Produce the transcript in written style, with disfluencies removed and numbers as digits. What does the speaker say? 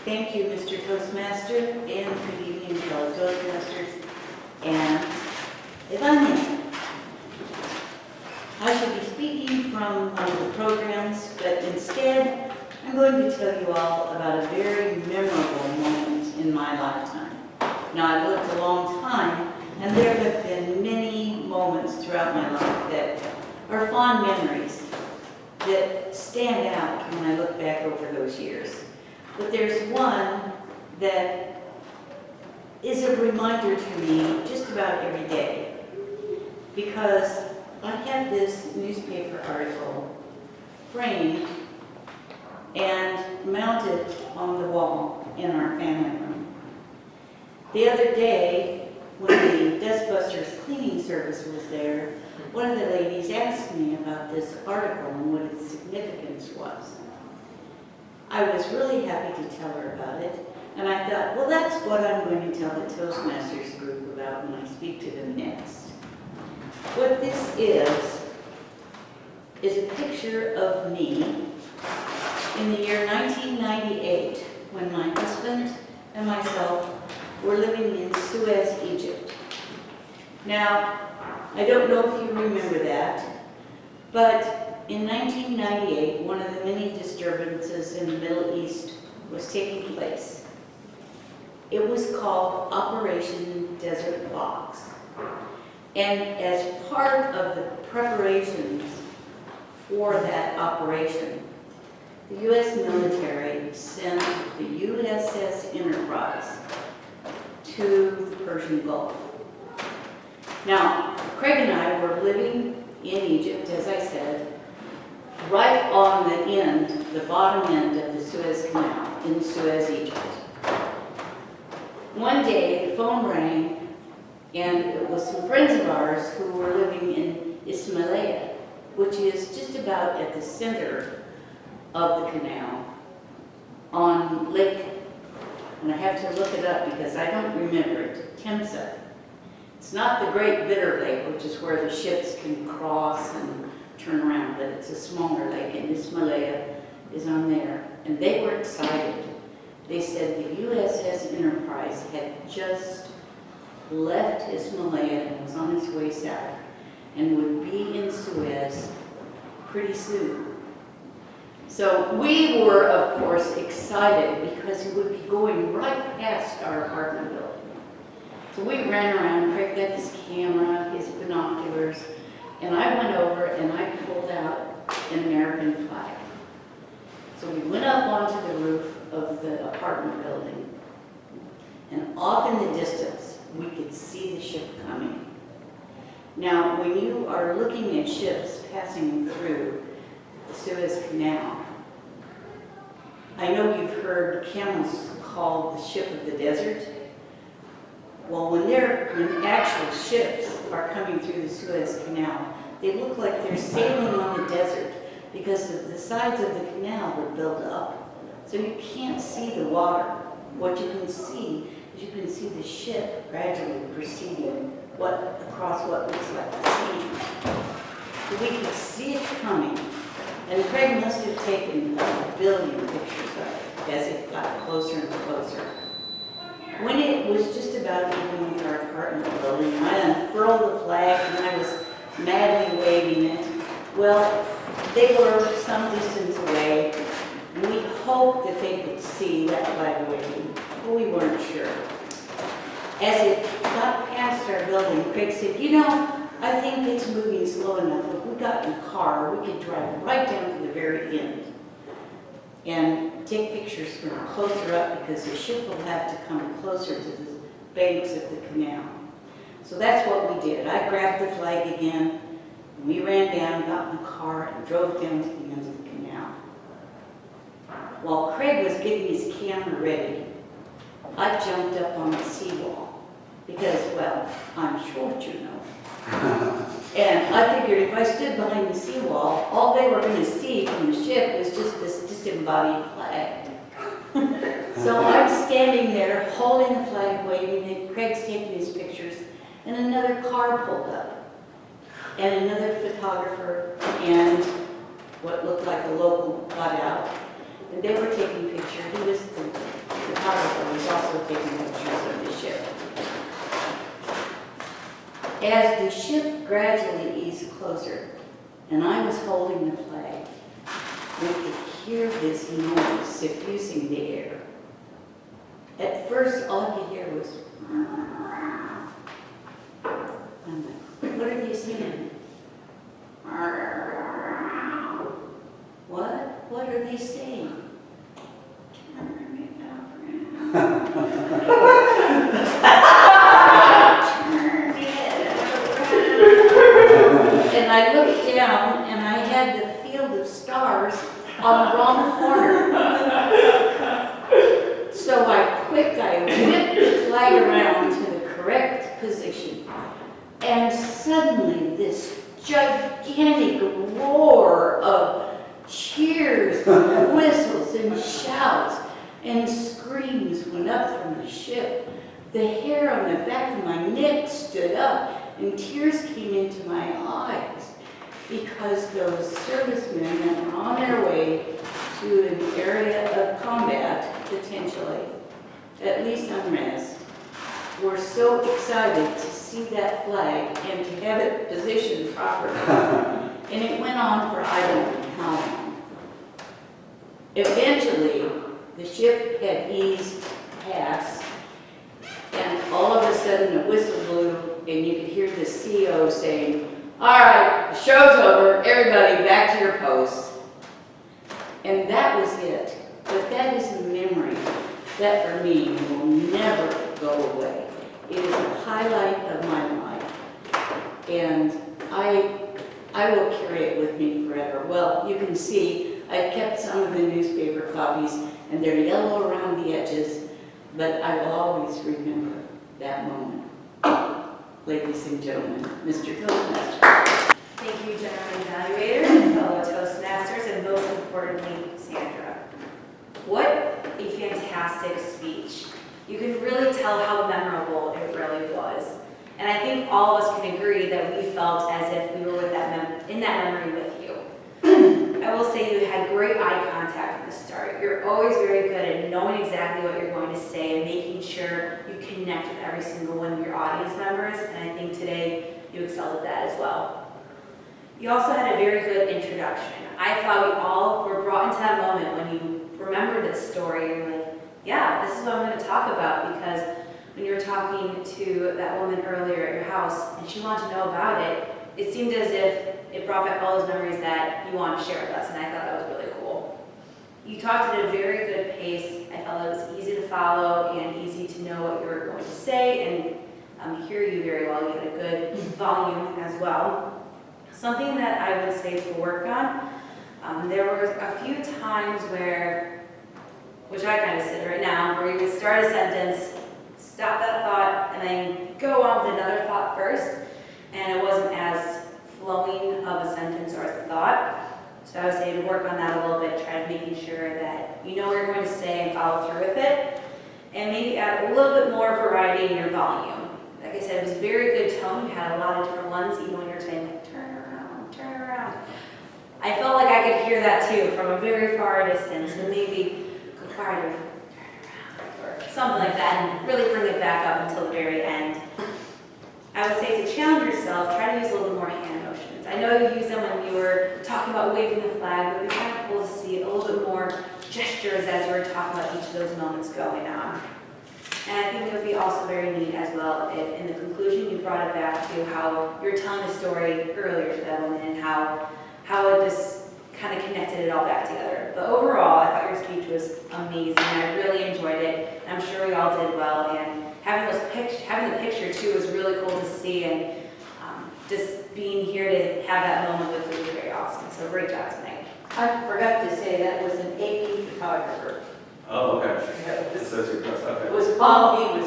Thank you, Mr. Toastmaster, and good evening, fellow Toastmasters, and Ivania. I should be speaking from one of the programs, but instead, I'm going to tell you all about a very memorable moment in my lifetime. Now, I've lived a long time, and there have been many moments throughout my life that are fond memories that stand out when I look back over those years. But there's one that is a reminder to me just about every day, because I had this newspaper article framed and mounted on the wall in our family room. The other day, when the Dustbusters cleaning service was there, one of the ladies asked me about this article and what its significance was. I was really happy to tell her about it, and I thought, well, that's what I'm going to tell the Toastmasters group about when I speak to them next. What this is a picture of me in the year 1998, when my husband and myself were living in Suez, Egypt. Now, I don't know if you remember that, but in 1998, one of the many disturbances in the Middle East was taking place. It was called Operation Desert Fox. And as part of the preparations for that operation, the U.S. military sent the USS Enterprise to the Persian Gulf. Now, Craig and I were living in Egypt, as I said, right on the end, the bottom end of the Suez Canal in Suez, Egypt. One day, the phone rang, and it was some friends of ours who were living in Ismailia, which is just about at the center of the canal on Lake, and I have to look it up because I don't remember it, Temsa. It's not the Great Bitter Lake, which is where the ships can cross and turn around, but it's a smaller lake, and Ismailia is on there. And they were excited. They said the USS Enterprise had just left Ismailia and was on its way south and would be in Suez pretty soon. So we were, of course, excited because it would be going right past our apartment building. So we ran around, Craig got his camera, his binoculars, and I went over and I pulled out an American flag. So we went up onto the roof of the apartment building, and off in the distance, we could see the ship coming. Now, when you are looking at ships passing through the Suez Canal, I know you've heard camels called the ship of the desert. Well, when actual ships are coming through the Suez Canal, they look like they're sailing on the desert because the sides of the canal were built up. So you can't see the water. What you can see is you can see the ship gradually proceeding across what looks like the sea. So we could see it coming. And Craig must have taken a billion pictures of it as it got closer and closer. When it was just about even with our apartment building, I unfurled the flag and I was madly waving it. Well, they were some distance away, and we hoped that they could see that flag waving, but we weren't sure. As it got past our building, Craig said, you know, I think it's moving slow enough. If we got in a car, we could drive right down to the very end and take pictures from closer up because the ship will have to come closer to the banks of the canal. So that's what we did. I grabbed the flag again, and we ran down, got in the car, and drove down to the end of the canal. While Craig was getting his camera ready, I jumped up on the seawall because, well, I'm short, you know. And I figured if I stood behind the seawall, all they were going to see from the ship was just this disembodied flag. So I'm standing there holding the flag, waving it. Craig's taking his pictures, and another car pulled up, and another photographer and what looked like a local got out, and they were taking pictures. He was the photographer was also taking pictures of the ship. As the ship gradually eased closer, and I was holding the flag, we could hear this noise suffusing the air. At first, all I could hear was, I'm like, what are they saying? What? What are they saying? And I looked down and I had the field of stars on the wrong corner. So I whipped the flag around to the correct position. And suddenly this gigantic roar of cheers, and whistles, and shouts, and screams went up from the ship. The hair on the back of my neck stood up, and tears came into my eyes, because those servicemen that were on their way to an area of combat, potentially, at least unrest, were so excited to see that flag and to have it positioned properly. And it went on for I don't know how long. Eventually, the ship had eased past, and all of a sudden a whistle blew, and you could hear the CO saying, "All right, the show's over, everybody back to your posts." And that was it. But that is a memory that for me will never go away. It is a highlight of my life, and I will carry it with me forever. Well, you can see I've kept some of the newspaper copies, and they're yellow around the edges, but I will always remember that moment. Ladies and gentlemen, Mr. Toastmaster. Thank you, General Evaluator, and fellow Toastmasters, and most importantly, Sandra. What a fantastic speech. You can really tell how memorable it really was. And I think all of us can agree that we felt as if we were with in that memory with you. I will say you had great eye contact from the start. You're always very good at knowing exactly what you're going to say and making sure you connect with every single one of your audience members, and I think today you excelled at that as well. You also had a very good introduction. I thought we all were brought into that moment when you remembered this story. You're like, yeah, this is what I'm going to talk about, because when you were talking to that woman earlier at your house and she wanted to know about it, it seemed as if it brought back all those memories that you want to share with us, and I thought that was really cool. You talked at a very good pace. I felt it was easy to follow and easy to know what you were going to say and hear you very well. You had a good volume as well. Something that I would say to work on, there were a few times where, which I kind of said right now, where you would start a sentence, stop that thought, and then go on with another thought first, and it wasn't as flowing of a sentence or as a thought. So I would say to work on that a little bit, try to making sure that you know what you're going to say and follow through with it, and maybe add a little bit more variety in your volume. Like I said, it was very good tone. You had a lot of different ones, even when you're saying, like, turn around, turn around. I felt like I could hear that too from a very far distance, but maybe go quieter, turn around, or something like that, and really bring it back up until the very end. I would say to challenge yourself, try to use a little more hand motions. I know you used them when you were talking about waving the flag, but it'd be kind of cool to see a little bit more gestures as you were talking about each of those moments going on. And I think it would be also very neat as well if in the conclusion you brought it back to how you were telling the story earlier to that woman and how it just kind of connected it all back together. But overall, I thought your speech was amazing. I really enjoyed it. I'm sure we all did well. And having the picture too was really cool to see, and just being here to have that moment with you was very awesome. So great job tonight. I forgot to say that was an AP photographer. Oh, okay. It says your press, okay. It was Paul, he was